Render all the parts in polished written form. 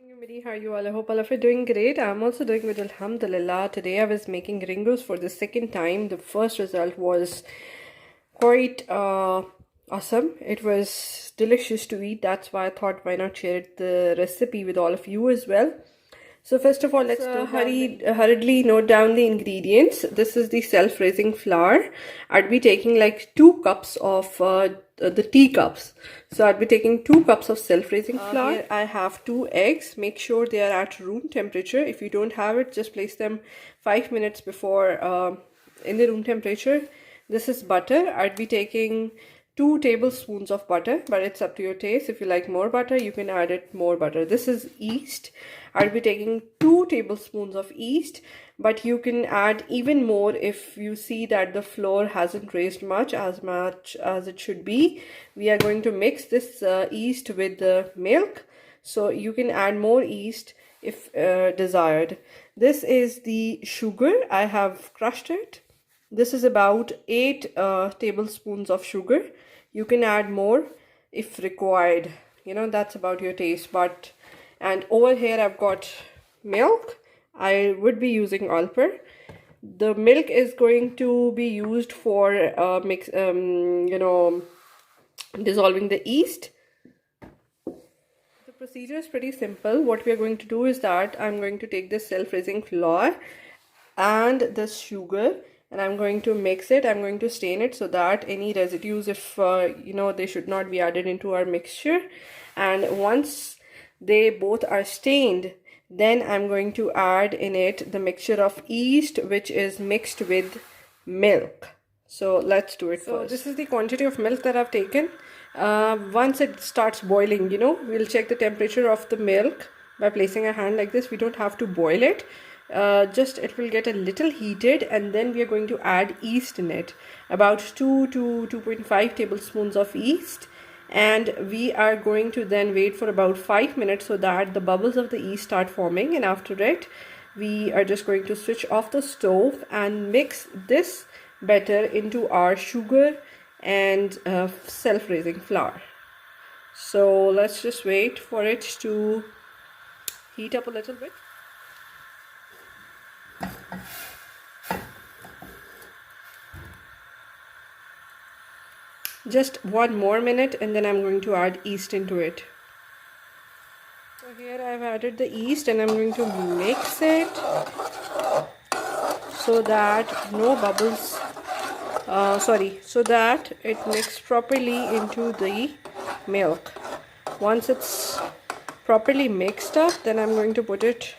Everybody, how are you all? I hope all of you are doing great. I'm also doing good, alhamdulillah. Today I was making Ringos for the second time. The first result was quite awesome. It was delicious to eat. That's why I thought why not share the recipe with all of you as well. So first of all, let's hurriedly note down the ingredients. This is the self-raising flour. I'd be taking like 2 cups of the teacups. So I'd be taking 2 cups of self-raising flour. Here I have 2 eggs. Make sure they are at room temperature. If you don't have it, just place them 5 minutes before in the room temperature. This is butter. I'd be taking 2 tablespoons of butter, but it's up to your taste. If you like more butter, you can add it more butter. This is yeast. I'll be taking 2 tablespoons of yeast, but you can add even more if you see that the flour hasn't raised much as it should be. We are going to mix this yeast with the milk, so you can add more yeast if desired. This is the sugar. I have crushed it. This is about 8 tablespoons of sugar. You can add more if required. That's about your taste. And over here I've got milk. I would be using Alper. The milk is going to be used for dissolving the yeast. The procedure is pretty simple. What we are going to do is that I'm going to take this self-raising flour and this sugar, and I'm going to mix it. I'm going to stain it so that any residues, if they should not be added into our mixture. And once they both are stained, then I'm going to add in it the mixture of yeast, which is mixed with milk. So let's do it first. So this is the quantity of milk that I've taken. Once it starts boiling, we'll check the temperature of the milk by placing a hand like this. We don't have to boil it. Just it will get a little heated, and then we are going to add yeast in it, about 2 to 2.5 tablespoons of yeast, and we are going to then wait for about 5 minutes so that the bubbles of the yeast start forming. And after it, we are just going to switch off the stove and mix this batter into our sugar and self-raising flour. So let's just wait for it to heat up a little bit. Just 1 more minute, and then I'm going to add yeast into it. So here I've added the yeast, and I'm going to mix it so that no bubbles, so that it mixes properly into the milk. Once it's properly mixed up, then I'm going to put it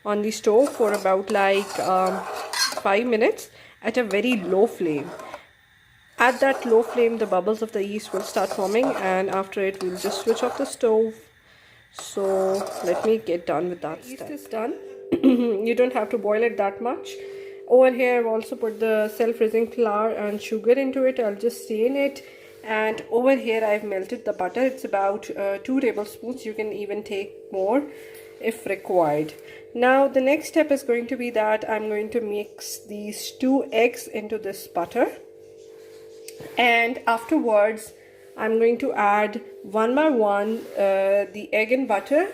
on the stove for about 5 minutes at a very low flame. At that low flame, the bubbles of the yeast will start forming, and after it, we'll just switch off the stove. So let me get done with that step. Yeast is done. You don't have to boil it that much. Over here, I've also put the self-raising flour and sugar into it. I'll just stain it. And over here, I've melted the butter. It's about 2 tablespoons. You can even take more if required. Now, the next step is going to be that I'm going to mix these 2 eggs into this butter. And afterwards, I'm going to add one by one the egg and butter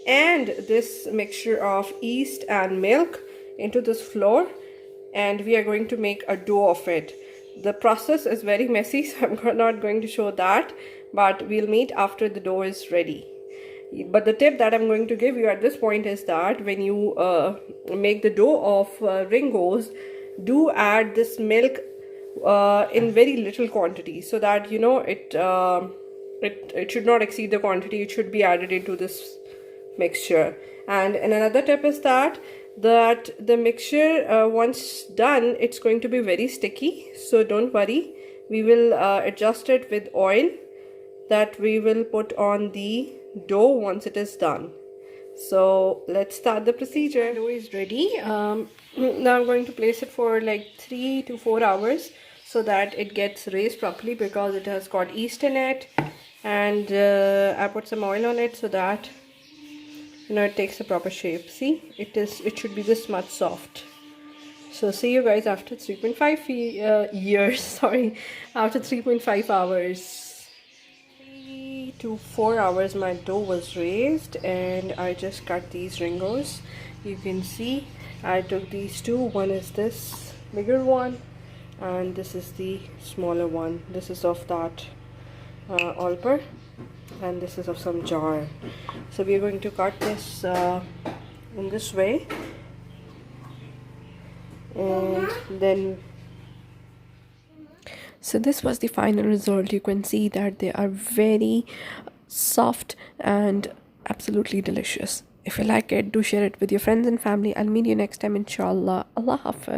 and this mixture of yeast and milk into this flour, and we are going to make a dough of it. The process is very messy, so I'm not going to show that, but we'll meet after the dough is ready. But the tip that I'm going to give you at this point is that when you make the dough of Ringos, do add this milk in very little quantity, so that it should not exceed the quantity. It should be added into this mixture. And another tip is that the mixture once done, it's going to be very sticky, so don't worry. We will adjust it with oil that we will put on the dough once it is done. So let's start the procedure. Dough is ready. Now I'm going to place it for 3 to 4 hours so that it gets raised properly, because it has got yeast in it, and I put some oil on it so that it takes a proper shape. See, it should be this much soft. So see you guys after 3.5 years. Sorry, after 3.5 hours. 3 to 4 hours my dough was raised, and I just cut these ringos. You can see I took these two. One is this bigger one and this is the smaller one. This is of that all-pur and this is of some jar. So we are going to cut this in this way, and then so this was the final result. You can see that they are very soft and absolutely delicious. If you like it, do share it with your friends and family. I'll meet you next time, inshallah. Allah Hafiz.